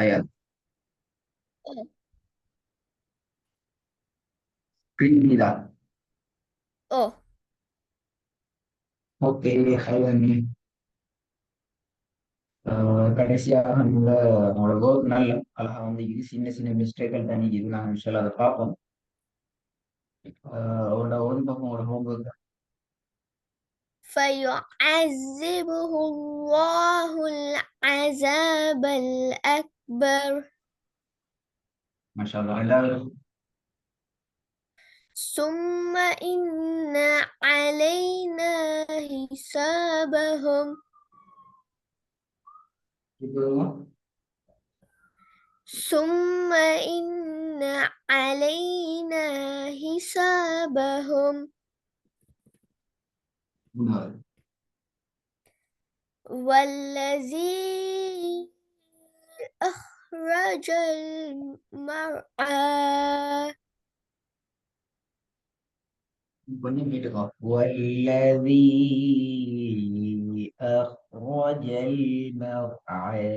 آيات. أه. Trinidad. أه. Oke, halo nih. கடைசியாக உங்களோட work நல்ல அழகா வந்து இது சின்ன சின்ன மிஸ்டேக்கள் தனி இது நாங்கள் விஷயம் அதை பார்ப்போம். உங்களோட ஒரு பக்கம் உங்களோட ஹோம்ஒர்க். فيعذبه الله العذاب الأكبر மாஷா அல்லாஹ் எல்லாரும் ثم إن علينا حسابهم இப்போதுமா ثم إن علينا حسابهم மூணாவது والذي أخرج المرعى கொஞ்சம் கேட்டுக்கோ. والذي أخرج المرعى.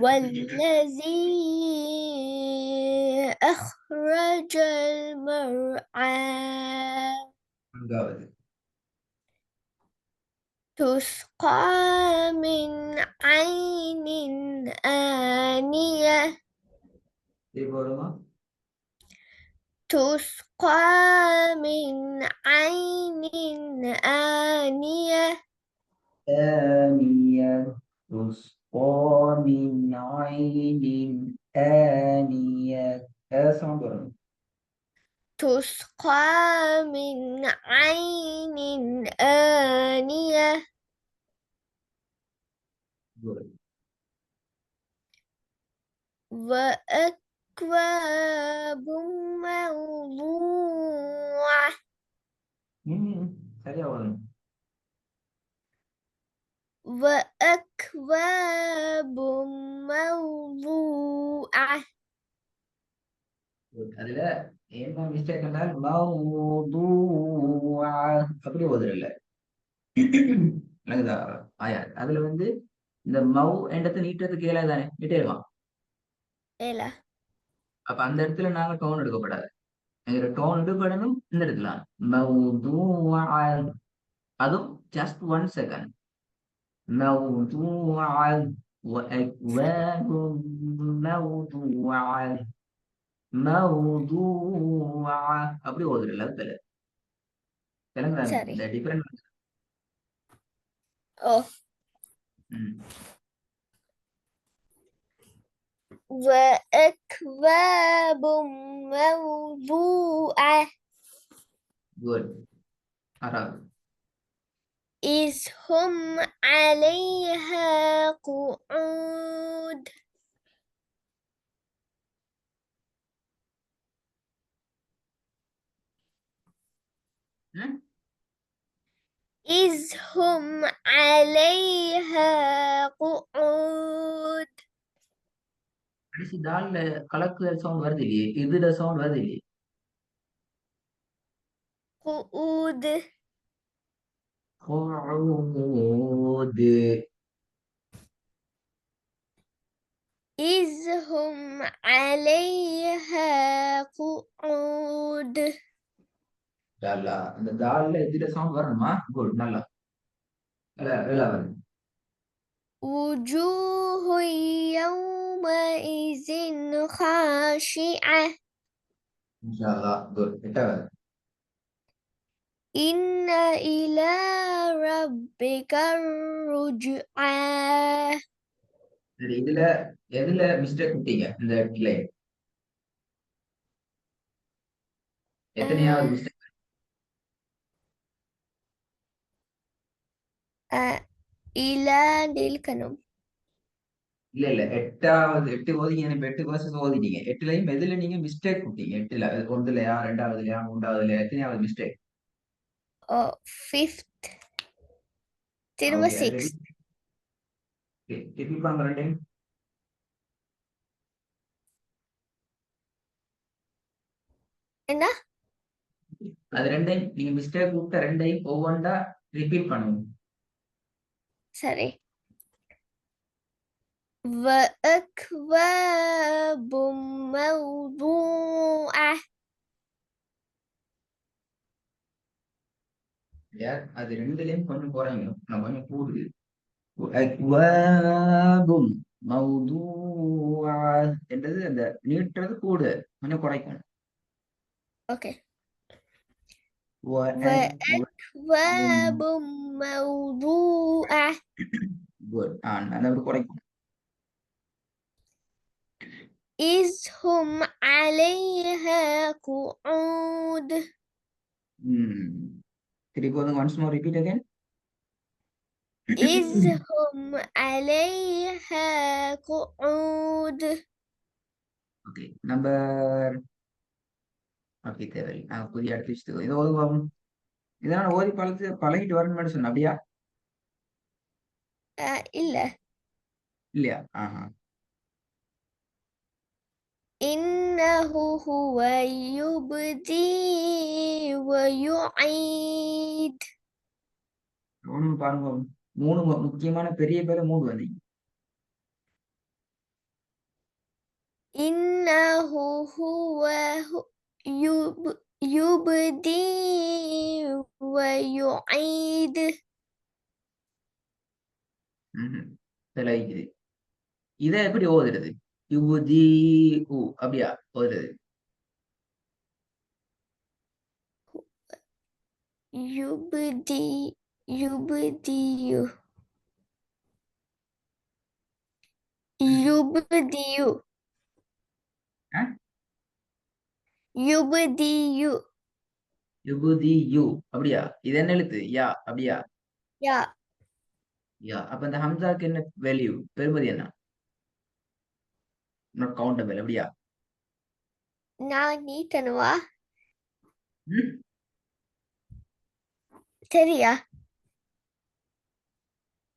والذي أخرج المرعى நான்காவது تسقى من عين آنية இப்போதுமா تسقى من عين آنية آنية تسقى من عين آنية. صبرا. تسقى من عين آنية وأكواب موضوعة சரியா வரும். وأكواب موضوعة அதுல என்ன மிஸ்டேக் என்றால் மௌதூஆ அப்படி ஓதுறல. விளங்குதா? ஆயா அதுல வந்து இந்த மௌ என்றதை நீட்டத்துக்கு இயலாது தானே, நீட்டிடலாம். إله அப்ப அந்த இடத்துல நாங்க டோன் எடுக்கப்படாது. எங்க டோன் எடுக்கப்படணும் இந்த இடத்துல மௌதூஆ. அதுவும் ஜஸ்ட் 1 செகண்ட். موضوعة وأكواب موضوعة موضوعة அப்படி ஓதுறல அதுல தெலுங்கு سري இந்த டிஃபரெண்ட். أوه وأكواب موضوعة குட். ஆறாவது إذ هم عليها قعود إذ هم عليها قعود கடைசி தால்ல கலக்குதல் சவுண்ட் வருது இல்லையே, இதுல சவுண்ட் வருது இல்லையே. قعود قعود. إذ هم عليها قعود நல்லா அந்த தால்ல இதுல சவுண்ட் வரணுமா? குட். நல்லா நல்லா வருது. وجوه يومئذ خاشعة இன்ஷா அல்லாஹ். குட். எட்டாவது إن إلى ربك الرجعى சரி, இதுல எதுல மிஸ்டேக் விட்டீங்க இந்த இடத்துல? எத்தனையாவது மிஸ்டேக்? إلى الكنوم இல்ல இல்ல, எட்டாவது எட்டு ஓதிங்க. இப்ப 8 verses ஓதிட்டீங்க. எட்டுலயும் எதுல நீங்க மிஸ்டேக் விட்டீங்க? எட்டுல ஒன்றுலயா, ரெண்டாவதுலயா, மூன்றாவதுலயா, எத்தனையாவது மிஸ்டேக்? fifth திரும்ப ஓகே, அதுல sixth ரிப்பீட் பண்ணுங்க ரெண்டையும். என்ன அது ரெண்டையும் நீங்க மிஸ்டேக் விட்ட ரெண்டையும் ஒவ்வொன்றா ரிப்பீட் பண்ணுங்க. சரி وأكواب موضوعة யார் அது ரெண்டுலயும் கொஞ்சம் குறைங்க நான் கொஞ்சம் கூடுது அக்வாபும் மௌதூஆ என்றது அந்த நீட்டுறது கூடு கொஞ்சம் குறைக்கணும் أوكي وأكواب وأكواب موضوعة good அந்த அப்படி குறைக்கணும் إذ هم عليها قعود திருப்பி வந்து once more repeat again إذ هم عليها قعود okay number okay தேவையில்லை புதிய அடுத்த விஷயத்துக்கு இது ஓதுவோம் இதெல்லாம் ஓதி பழகிட்டு வரணும்னு சொன்ன அப்படியா إلا இல்லையா ஆஹா إنه هو يبدي ويعيد ஒண்ணு பாருங்க மூணு முக்கியமான பெரிய பேரை மூணு வந்தீங்க إنه هو يبدي ويعيد விளைவிக்குது இதை எப்படி ஓதுறது யுபுதி உ அப்படியா ஓதுறது يبدي يبدي يبدي يبدي யுபுதி யு அப்படியா இது என்ன எழுத்து யா அப்படியா يا யா அப்ப இந்த ஹம்சாக்கு என்ன வேல்யூ பெருமதி என்ன நாட் கவுண்டபிள் அப்படியா ناني تنوى ம்? தெரியா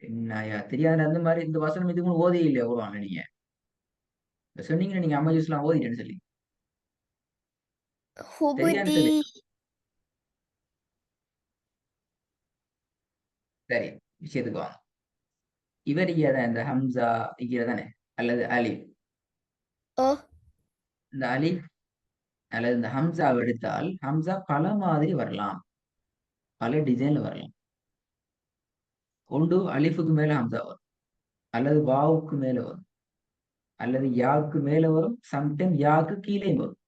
என்னயா தெரியாத அந்த மாதிரி இந்த வசனம் இதுக்கு ஓதி இல்லையா ஓடுவாங்க நீங்க சொன்னீங்க நீங்க அம்மா ஜூஸ் எல்லாம் ஓதிட்டேன்னு சொல்லி தெரியான்னு هبدي சொல்லி சரி விஷயத்துக்கு வாங்க இவர் இந்த ஹம்சா தானே அல்லது அலிப் أو இந்த அலிப் அல்லது இந்த ஹம்சாவை எடுத்தால் ஹம்சா பல மாதிரி வரலாம் பல டிசைன்ல வரலாம் ஒன்று அலிஃபுக்கு மேல ஹம்சா வரும் அல்லது வாவுக்கு மேல வரும் அல்லது யாக்கு மேல வரும் சம்டைம் யாக்கு கீழே வரும்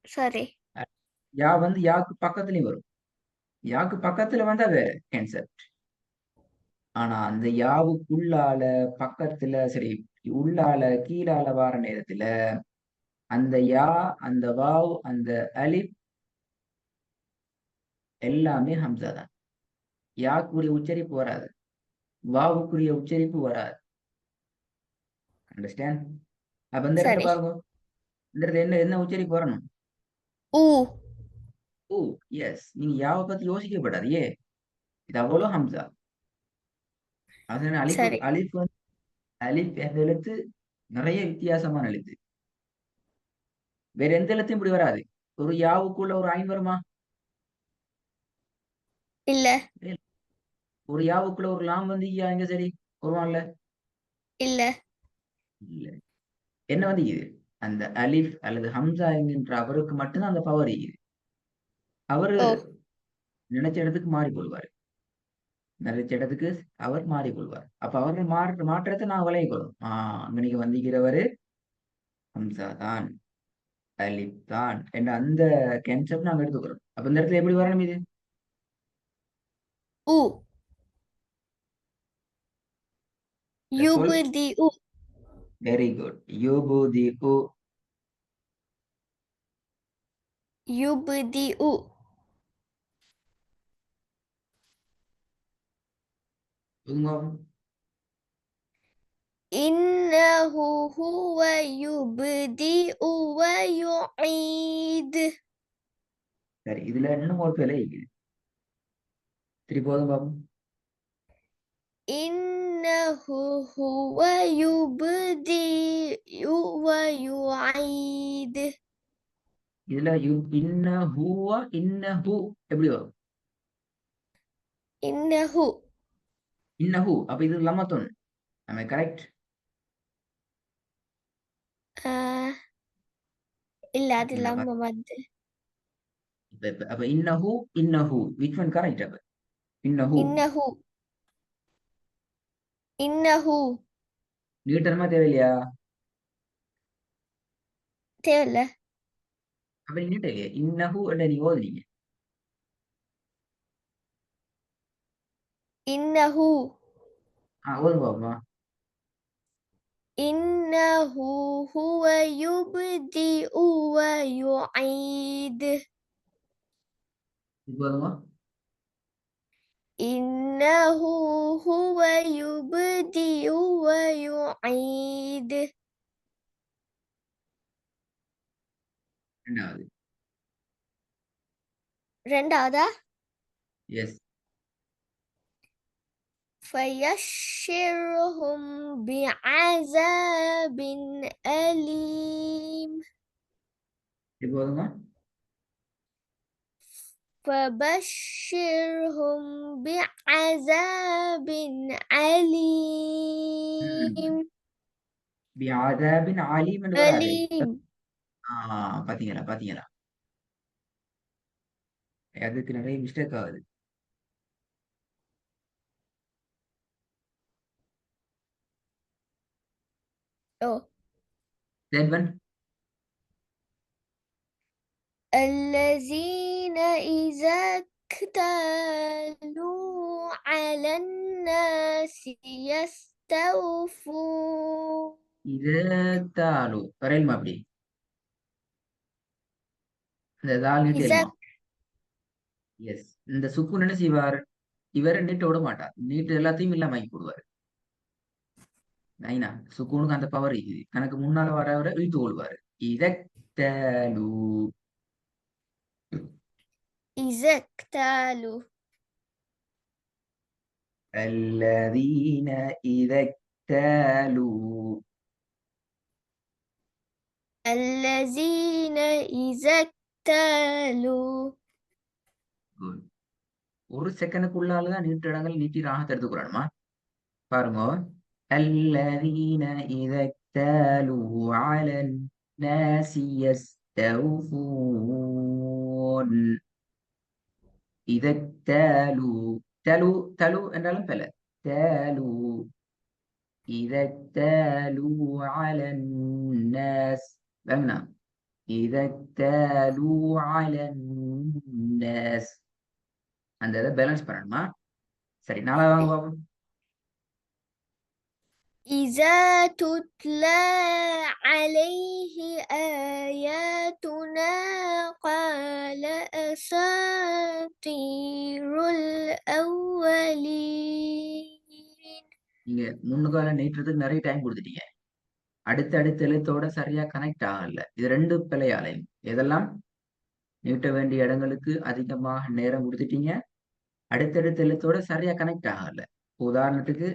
sorry யா வந்து யாக்கு பக்கத்துலயும் வரும் யாக்கு பக்கத்துல வந்தா வேற கேன்செப்ட் ஆனா அந்த யாவுக்குள்ளால பக்கத்துல சரி உள்ளால கீழால வார நேரத்துல அந்த யா அந்த வாவ் அந்த அலிப் எல்லாமே ஹம்சா தான் யாக்குரிய உச்சரிப்பு வராது வாவுக்குரிய உச்சரிப்பு வராது அண்டர்ஸ்டாண்ட் அப்ப இந்த இடத்துல sorry பாருங்க இந்த இடத்துல என்ன என்ன உச்சரிப்பு வரணும் أو ஓ எஸ் நீங்க யாவை பத்தி யோசிக்கப்படாது ஏ இது அவ்வளவு ஹம்சா அதனால அலிஃபு sorry அலிஃப் வந்து அலிஃப் என்ற எழுத்து நிறைய வித்தியாசமான எழுத்து வேற எந்த எழுத்தும் இப்படி வராது ஒரு யாவுக்குள்ள ஒரு ஐன் வருமா இல்ல ஒரு யாவுக்குள்ள ஒரு லாம் வந்து யா எங்க சரி வருவான்ல இல்ல இல்ல என்ன வந்து இது அந்த அலிஃப் அல்லது ஹம்சா என்கின்ற அவருக்கு மட்டும்தான் அந்த பவர் இருக்குது அவரு ஓ நினைச்ச இடத்துக்கு மாறிக்கொள்வார் நினைச்ச இடத்துக்கு அவர் மாறிக்கொள்வார் அப்ப அவர்கள் மாற்றத்தை நான் விளைவிக்கணும் அங்க நீங்க வந்திருக்கிறவரு ஹம்சா தான் அலிஃப் தான் என்ற அந்த கன்செப்ட் நாங்க எடுத்துக்கிறோம் அப்ப இந்த இடத்துல எப்படி வரணும் இது أو சொல் يبدئ வெரி குட் யூபுதி உ يبدئ إنه هو يبدئ ويعيد சரி இதுல இன்னும் ஒரு பிழை இருக்குது திருப்பி போதும் பாப்போம் إنه هو يبدئ ويعيد இதுல இன்ன ஹூவா இன்ன ஹூ எப்படி வரும் إنه இன்ன ஹூ அப்ப இது லமத்தொன் Am I correct? இல்ல அது இல்ல, இல்லாம வந்து அப்ப இன்னஹு which one correct அப்ப? இன்னஹு இன்னஹு இன்னஹு நீட்டமா தேவையில்லையா? தேவையில்ல. அப்ப நீ நீட்ட இல்லையா? இன்னஹு என்ற நீ ஓதுனீங்க. இன்னஹு ஓதுங்க பாப்போமா. இன்னஹு ஹுவ யுப்திஉ வ யுஈது. இப்ப ஓதுங்க. இன்னஹு ஹுவ யுப்திஉ வ யுஈது. ரெண்டாவது. ரெண்டாவதா? எஸ். فيشرهم بعذاب أليم. இப்ப ஓதுங்க. فبشرهم بعذاب أليم. பிஅதாபின் அலீம் என்று வராதே. أليم. பாத்தீங்களா பாத்தீங்களா? அதுக்கு நிறைய மிஸ்டேக் ஆகுது. أو That one. الذين إذا اكتالوا على الناس يستوفون. இதத்தாலு வரையிலுமா அப்படி? இந்த தால் நீட்டு إذا எழுமா? எஸ். இந்த சுக்குன் என்ன செய்வார்? இவர் நீட்ட விட மாட்டார். நீட்டு எல்லாத்தையும் இல்லாம போடுவார். நைனா சுக்கூனுக்கு அந்த பவர் இருக்குது. கணக்கு முன்னால வரவரை இழுத்து கொள்வாரு. இதக்தலு إذا اكتالوا الذين இதக்தலு. الذين إذا اكتالوا. Good. ஒரு செகண்டுக்குள்ளாலதான் நீட்டு இடங்கள் நீட்டி ராகத்தை எடுத்துக்கிறோமா? பாருங்க. الذين إذا اكتالوا على الناس يستوفون. إذا اكتالوا تلو تلو என்றாலும் பல تالوا إذا اكتالوا على الناس فهمنا. إذا اكتالوا على الناس அந்த இதை பேலன்ஸ் பண்ணணுமா? சரி, நாலாவது வாங்க பாப்போம். إذا تتلى عليه آياتنا قال أساطير الأولين. நீங்க முன்னுக்கால நீட்டுறதுக்கு நிறைய டைம் கொடுத்துட்டீங்க. அடுத்த எழுத்தோட சரியா கனெக்ட் ஆகல. இது ரெண்டு பிழையாலையும் எதெல்லாம் நீட்ட வேண்டிய இடங்களுக்கு அதிகமாக நேரம் கொடுத்துட்டீங்க. அடுத்தடுத்த எழுத்தோட சரியா கனெக்ட் ஆகல. உதாரணத்துக்கு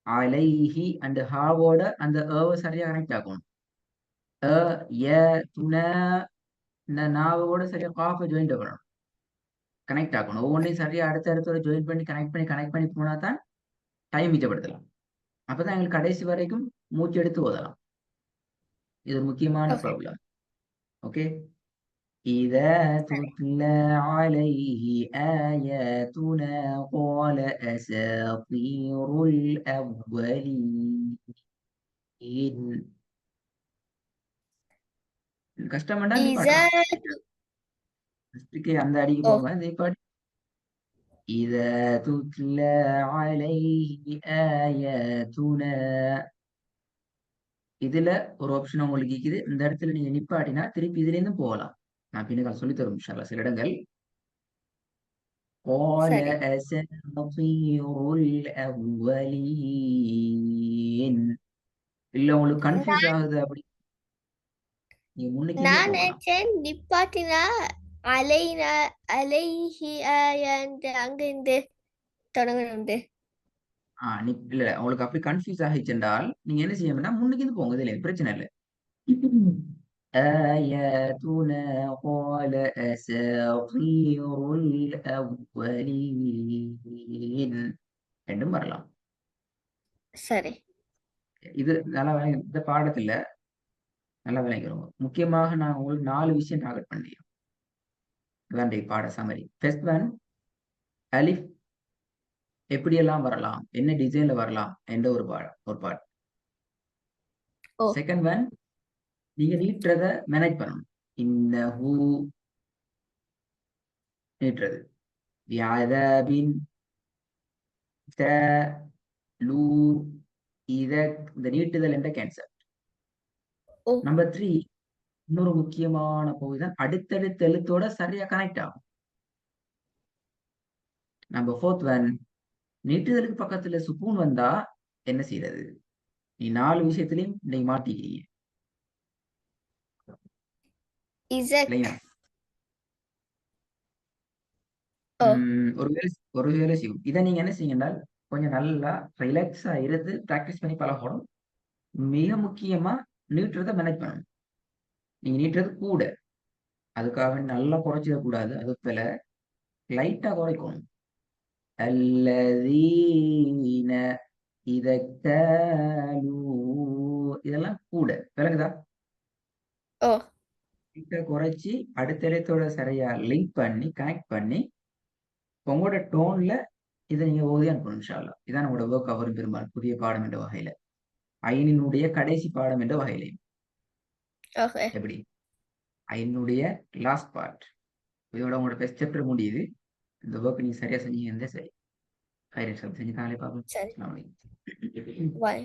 அலைஹி அண்ட் ஹாவோட அந்த ஏவை சரியா கனெக்ட் ஆகணும். அ ய துண இந்த நாவோட சரியா காஃபை ஜாயிண்ட் ஆகணும். கனெக்ட் ஆகணும். ஒவ்வொன்றையும் சரியா அடுத்தடுத்தோட ஜாயின் பண்ணி கனெக்ட் பண்ணி போனா தான் டைம் மிச்சப்படுத்தலாம். அப்பதான் எங்களுக்கு கடைசி வரைக்கும் மூச்சு எடுத்து ஓதலாம். இது ஒரு முக்கியமான Okay. ப்ராப்ளம். ஓகே. إذا تتلى عليه آياتنا قال أساطير الأولين. கஷ்டம்டா நீ إذا பாடலாம். அந்த அடிக்கு Oh. போங்க. நீ பாடு. إذا تتلى عليه آياتنا. இதுல ஒரு ஆப்ஷன் உங்களுக்கு இருக்குது. இந்த இடத்துல நீங்க நிப்பாட்டினா திருப்பி இதுல இருந்து போகலாம். நான் பின்னால் சொல்லி தரும் இன்ஷா அல்லாஹ் சில இடங்கள். قال சரி. أساطير الأولين. இல்ல உங்களுக்கு கன்ஃபியூஸ் ஆகுது அப்படி நீங்க முன்னுக்கே நான் போகலாம். நினைச்சேன் நிப்பாட்டினா அலைனா அலைஹி ஆயாண்டு அங்கிருந்து தொடங்கணுண்டு. இல்ல உங்களுக்கு அப்படி கன்ஃபியூஸ் ஆகிச்சென்றால் நீங்க என்ன செய்யணும்னா முன்னுக்கு இருந்து போங்க. இதுல பிரச்சனை இல்லை. آياتنا قال أساطير الأولين. ரெண்டும் வரலாம். சரி. இது நல்லா இந்த பாடத்துல நல்லா விளங்கிடுவோம். முக்கியமாக நான் உங்களுக்கு 4 விஷயம் டார்கெட் பண்ணேன். அதான் பாட சமரி. ஃபர்ஸ்ட் ஒன், அலிஃப் எப்படியெல்லாம் வரலாம், என்ன டிசைன்ல வரலாம் என்ற ஒரு பாடம். ஓ செகண்ட் ஒன், நீங்க நீட்டுறத மேனேஜ் பண்ணணும். இந்த ஹூ நீட்டுறது, யாதபின், த, லூ, இத, இந்த நீட்டுதல் என்ற கேன்சர். ஓ நம்பர் 3, இன்னொரு முக்கியமான பகுதி தான் அடுத்தடுத்த எழுத்தோட சரியா கனெக்ட் ஆகும். நம்பர் 4th ஒன், நீட்டுதலுக்கு பக்கத்துல சுக்கூன் வந்தா என்ன செய்யறது? நீ 4 விஷயத்திலையும் நீங்க மாட்டிக்கிறீங்க. இசட் இல்லையா? ஓ ஒரு வேலை செய்யும். இதை நீங்க என்ன செய்யுங்கன்னா கொஞ்சம் நல்லா ரிலாக்ஸா இருந்து பிராக்டிஸ் பண்ணி பழகணும். மிக முக்கியமா நீட்டுறதை மேனேஜ் பண்ணணும். நீங்க நீட்டுறது கூட, அதுக்காக நல்லா குறைச்சிடக்கூடாது. அது போல லைட்டா குறைக்கணும். அல்லதீன, இதக்தாலூ, இதெல்லாம் கூட விளங்குதா? ஓ லைட்டா குறைச்சி அடுத்த எழுத்தோட சரியா லிங்க் பண்ணி கனெக்ட் பண்ணி உங்களோட டோன்ல இதை நீங்க ஓதி அனுப்பணும். இன்ஷா அல்லாஹ். இதான் நம்மளோட ஒர்க் கவரும் பெரும்பாலும் புதிய பாடம் என்ற வகையில, ஐனினுடைய கடைசி பாடம் என்ற வகையிலையும். ஓகே எப்படி ஐனுடைய லாஸ்ட் பார்ட், இதோட உங்களோட ஃபர்ஸ்ட் சாப்டர் முடியுது. இந்த ஒர்க் நீங்க சரியா செஞ்சீங்க சரி. ஹைரட் செஞ்சு தாங்களே பார்ப்போம். சரி அஸ்ஸலாமு அலைக்கும். வாய்